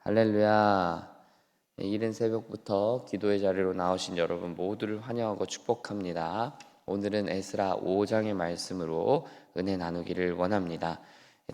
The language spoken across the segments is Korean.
할렐루야. 이른 새벽부터 기도의 자리로 나오신 여러분 모두를 환영하고 축복합니다. 오늘은 에스라 5장의 말씀으로 은혜 나누기를 원합니다.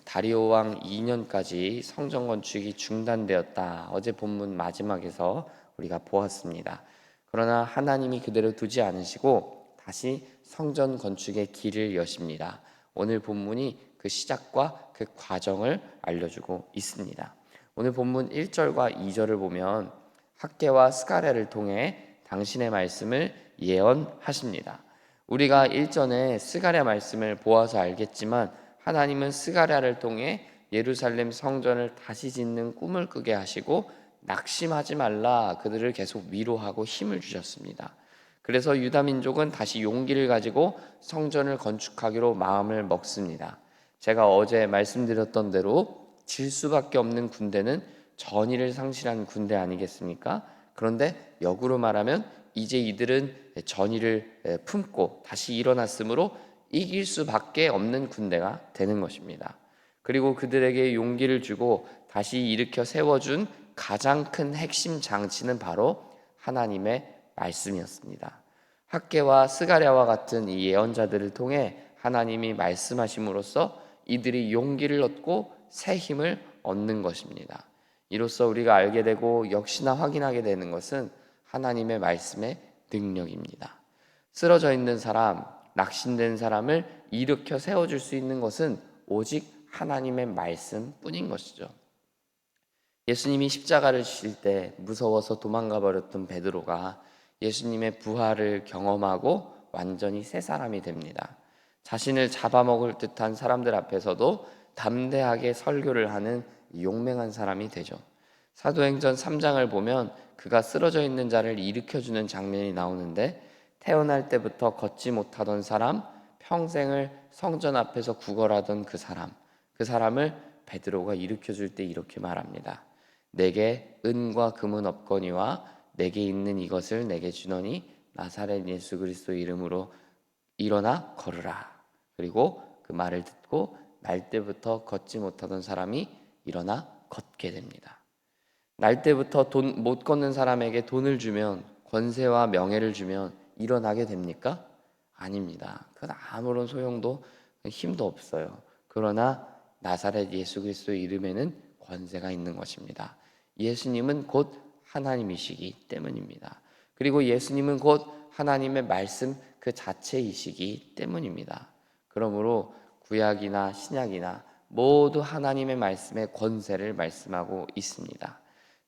다리오 왕 2년까지 성전 건축이 중단되었다. 어제 본문 마지막에서 우리가 보았습니다. 그러나 하나님이 그대로 두지 않으시고 다시 성전 건축의 길을 여십니다. 오늘 본문이 그 시작과 그 과정을 알려주고 있습니다. 오늘 본문 1절과 2절을 보면 학개와 스가랴를 통해 당신의 말씀을 예언하십니다. 우리가 일전에 스가랴 말씀을 보아서 알겠지만 하나님은 스가랴를 통해 예루살렘 성전을 다시 짓는 꿈을 꾸게 하시고 낙심하지 말라 그들을 계속 위로하고 힘을 주셨습니다. 그래서 유다 민족은 다시 용기를 가지고 성전을 건축하기로 마음을 먹습니다. 제가 어제 말씀드렸던 대로 질 수밖에 없는 군대는 전의를 상실한 군대 아니겠습니까? 그런데 역으로 말하면 이제 이들은 전의를 품고 다시 일어났으므로 이길 수밖에 없는 군대가 되는 것입니다. 그리고 그들에게 용기를 주고 다시 일으켜 세워준 가장 큰 핵심 장치는 바로 하나님의 말씀이었습니다. 학개와 스가랴와 같은 이 예언자들을 통해 하나님이 말씀하심으로써 이들이 용기를 얻고 새 힘을 얻는 것입니다. 이로써 우리가 알게 되고 역시나 확인하게 되는 것은 하나님의 말씀의 능력입니다. 쓰러져 있는 사람, 낙심된 사람을 일으켜 세워줄 수 있는 것은 오직 하나님의 말씀뿐인 것이죠. 예수님이 십자가를 지실 때 무서워서 도망가 버렸던 베드로가 예수님의 부활을 경험하고 완전히 새 사람이 됩니다. 자신을 잡아먹을 듯한 사람들 앞에서도 담대하게 설교를 하는 용맹한 사람이 되죠. 사도행전 3장을 보면 그가 쓰러져 있는 자를 일으켜주는 장면이 나오는데 태어날 때부터 걷지 못하던 사람, 평생을 성전 앞에서 구걸하던 그 사람을 베드로가 일으켜줄 때 이렇게 말합니다. 내게 은과 금은 없거니와 내게 있는 이것을 내게 주노니 나사렛 예수 그리스도 이름으로 일어나 걸으라. 그리고 그 말을 듣고 날 때부터 걷지 못하던 사람이 일어나 걷게 됩니다. 날 때부터 못 걷는 사람에게 돈을 주면, 권세와 명예를 주면 일어나게 됩니까? 아닙니다. 그건 아무런 소용도 힘도 없어요. 그러나 나사렛 예수 그리스도 이름에는 권세가 있는 것입니다. 예수님은 곧 하나님이시기 때문입니다. 그리고 예수님은 곧 하나님의 말씀 그 자체이시기 때문입니다. 그러므로 구약이나 신약이나 모두 하나님의 말씀의 권세를 말씀하고 있습니다.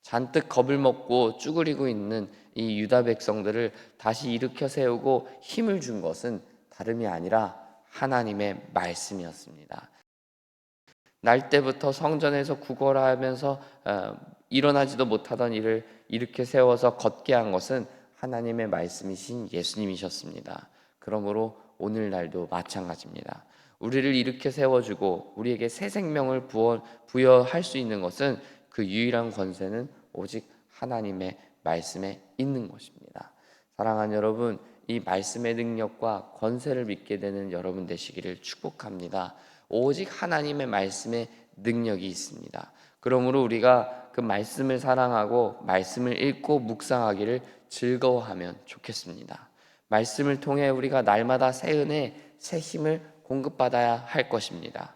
잔뜩 겁을 먹고 쭈그리고 있는 이 유다 백성들을 다시 일으켜 세우고 힘을 준 것은 다름이 아니라 하나님의 말씀이었습니다. 날 때부터 성전에서 구걸하면서 일어나지도 못하던 일을 일으켜 세워서 걷게 한 것은 하나님의 말씀이신 예수님이셨습니다. 그러므로 오늘날도 마찬가지입니다. 우리를 일으켜 세워주고 우리에게 새 생명을 부여할 수 있는 것은 그 유일한 권세는 오직 하나님의 말씀에 있는 것입니다. 사랑하는 여러분, 이 말씀의 능력과 권세를 믿게 되는 여러분 되시기를 축복합니다. 오직 하나님의 말씀에 능력이 있습니다. 그러므로 우리가 그 말씀을 사랑하고 말씀을 읽고 묵상하기를 즐거워하면 좋겠습니다. 말씀을 통해 우리가 날마다 새 은혜, 새 힘을 공급받아야 할 것입니다.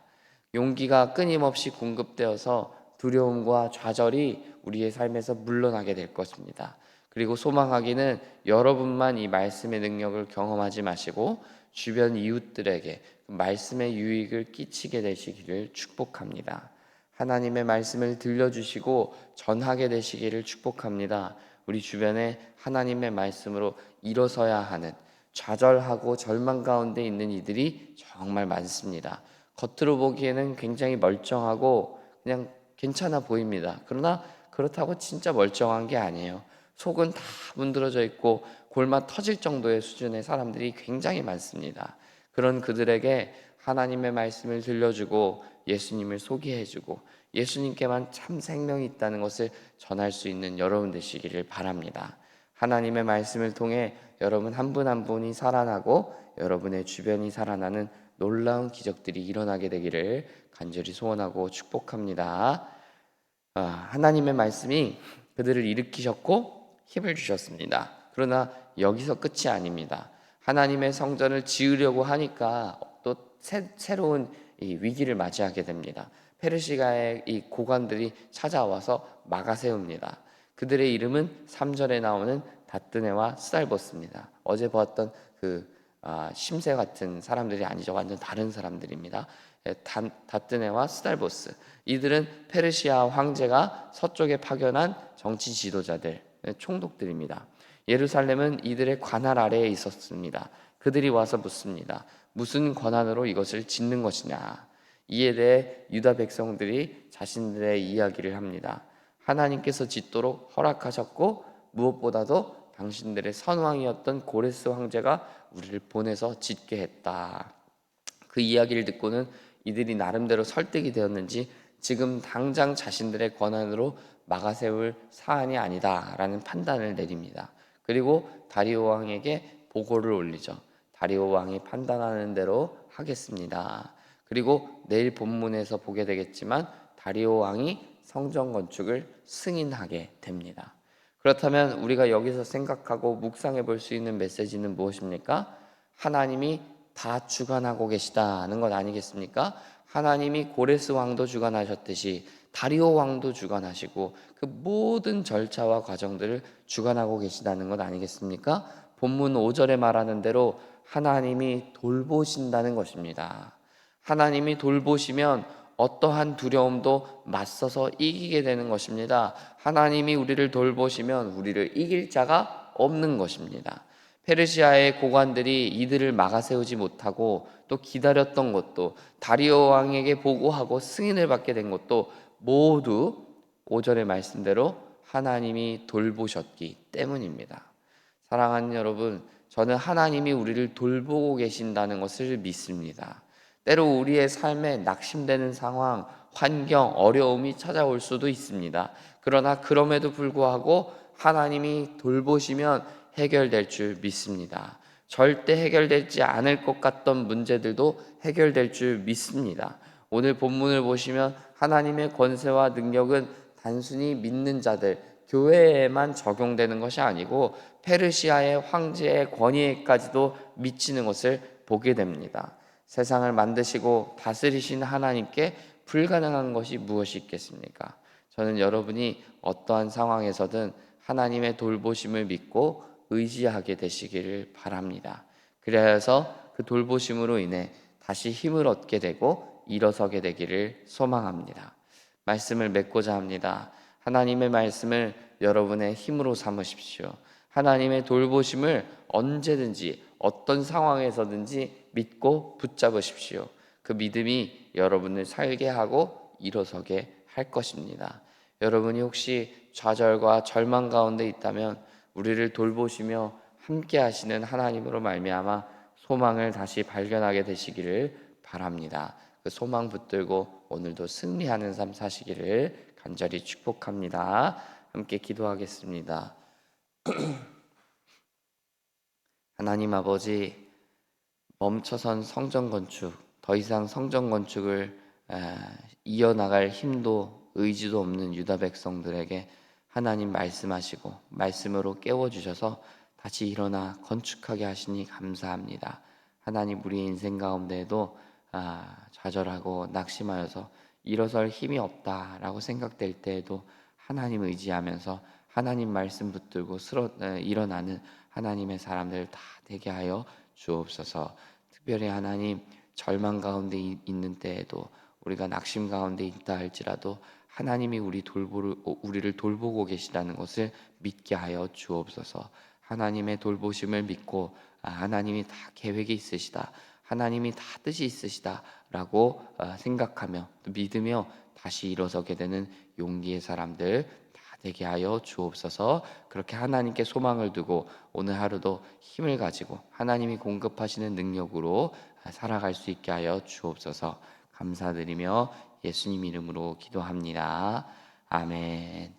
용기가 끊임없이 공급되어서 두려움과 좌절이 우리의 삶에서 물러나게 될 것입니다. 그리고 소망하기는 여러분만 이 말씀의 능력을 경험하지 마시고 주변 이웃들에게 말씀의 유익을 끼치게 되시기를 축복합니다. 하나님의 말씀을 들려주시고 전하게 되시기를 축복합니다. 우리 주변에 하나님의 말씀으로 일어서야 하는 좌절하고 절망 가운데 있는 이들이 정말 많습니다. 겉으로 보기에는 굉장히 멀쩡하고 그냥 괜찮아 보입니다. 그러나 그렇다고 진짜 멀쩡한 게 아니에요. 속은 다 문드러져 있고 골마 터질 정도의 수준의 사람들이 굉장히 많습니다. 그런 그들에게 하나님의 말씀을 들려주고 예수님을 소개해주고 예수님께만 참 생명이 있다는 것을 전할 수 있는 여러분 되시기를 바랍니다. 하나님의 말씀을 통해 여러분 한 분 한 분이 살아나고 여러분의 주변이 살아나는 놀라운 기적들이 일어나게 되기를 간절히 소원하고 축복합니다. 하나님의 말씀이 그들을 일으키셨고 힘을 주셨습니다. 그러나 여기서 끝이 아닙니다. 하나님의 성전을 지으려고 하니까 또 새로운 이 위기를 맞이하게 됩니다. 페르시아의 이 고관들이 찾아와서 막아세웁니다. 그들의 이름은 3절에 나오는 다뜨네와 스달보스입니다. 어제 보았던 심새 같은 사람들이 아니죠. 완전 다른 사람들입니다. 다뜨네와 스달보스, 이들은 페르시아 황제가 서쪽에 파견한 정치 지도자들, 총독들입니다. 예루살렘은 이들의 관할 아래에 있었습니다. 그들이 와서 묻습니다. 무슨 권한으로 이것을 짓는 것이냐? 이에 대해 유다 백성들이 자신들의 이야기를 합니다. 하나님께서 짓도록 허락하셨고 무엇보다도 당신들의 선왕이었던 고레스 황제가 우리를 보내서 짓게 했다. 그 이야기를 듣고는 이들이 나름대로 설득이 되었는지 지금 당장 자신들의 권한으로 막아세울 사안이 아니다라는 판단을 내립니다. 그리고 다리오 왕에게 보고를 올리죠. 다리오 왕이 판단하는 대로 하겠습니다. 그리고 내일 본문에서 보게 되겠지만 다리오 왕이 성전 건축을 승인하게 됩니다. 그렇다면 우리가 여기서 생각하고 묵상해 볼 수 있는 메시지는 무엇입니까? 하나님이 다 주관하고 계시다는 것 아니겠습니까? 하나님이 고레스 왕도 주관하셨듯이 다리오 왕도 주관하시고 그 모든 절차와 과정들을 주관하고 계시다는 것 아니겠습니까? 본문 5절에 말하는 대로 하나님이 돌보신다는 것입니다. 하나님이 돌보시면 어떠한 두려움도 맞서서 이기게 되는 것입니다. 하나님이 우리를 돌보시면 우리를 이길 자가 없는 것입니다. 페르시아의 고관들이 이들을 막아세우지 못하고 또 기다렸던 것도, 다리오 왕에게 보고하고 승인을 받게 된 것도 모두 5절의 말씀대로 하나님이 돌보셨기 때문입니다. 사랑하는 여러분, 저는 하나님이 우리를 돌보고 계신다는 것을 믿습니다. 때로 우리의 삶에 낙심되는 상황, 환경, 어려움이 찾아올 수도 있습니다. 그러나 그럼에도 불구하고 하나님이 돌보시면 해결될 줄 믿습니다. 절대 해결되지 않을 것 같던 문제들도 해결될 줄 믿습니다. 오늘 본문을 보시면 하나님의 권세와 능력은 단순히 믿는 자들, 교회에만 적용되는 것이 아니고 페르시아의 황제의 권위에까지도 미치는 것을 보게 됩니다. 세상을 만드시고 다스리신 하나님께 불가능한 것이 무엇이 있겠습니까? 저는 여러분이 어떠한 상황에서든 하나님의 돌보심을 믿고 의지하게 되시기를 바랍니다. 그래서 그 돌보심으로 인해 다시 힘을 얻게 되고 일어서게 되기를 소망합니다. 말씀을 맺고자 합니다. 하나님의 말씀을 여러분의 힘으로 삼으십시오. 하나님의 돌보심을 언제든지 어떤 상황에서든지 믿고 붙잡으십시오. 그 믿음이 여러분을 살게 하고 일어서게 할 것입니다. 여러분이 혹시 좌절과 절망 가운데 있다면 우리를 돌보시며 함께 하시는 하나님으로 말미암아 소망을 다시 발견하게 되시기를 바랍니다. 그 소망 붙들고 오늘도 승리하는 삶 사시기를 간절히 축복합니다. 함께 기도하겠습니다. 하나님 아버지, 멈춰선 성전 건축, 더 이상 성전 건축을 이어나갈 힘도 의지도 없는 유다 백성들에게 하나님 말씀하시고 말씀으로 깨워주셔서 다시 일어나 건축하게 하시니 감사합니다. 하나님, 우리 인생 가운데에도 좌절하고 낙심하여서 일어설 힘이 없다라고 생각될 때에도 하나님 의지하면서 하나님 말씀 붙들고 일어나는 하나님의 사람들 다 되게 하여 주옵소서. 특별히 하나님, 절망 가운데 있는 때에도 우리가 낙심 가운데 있다 할지라도 하나님이 우리를 돌보고 계시다는 것을 믿게 하여 주옵소서. 하나님의 돌보심을 믿고 하나님이 다 계획이 있으시다, 하나님이 다 뜻이 있으시다라고 생각하며 또 믿으며 다시 일어서게 되는 용기의 사람들 다 되게 하여 주옵소서. 그렇게 하나님께 소망을 두고 오늘 하루도 힘을 가지고 하나님이 공급하시는 능력으로 살아갈 수 있게 하여 주옵소서. 감사드리며 예수님 이름으로 기도합니다. 아멘.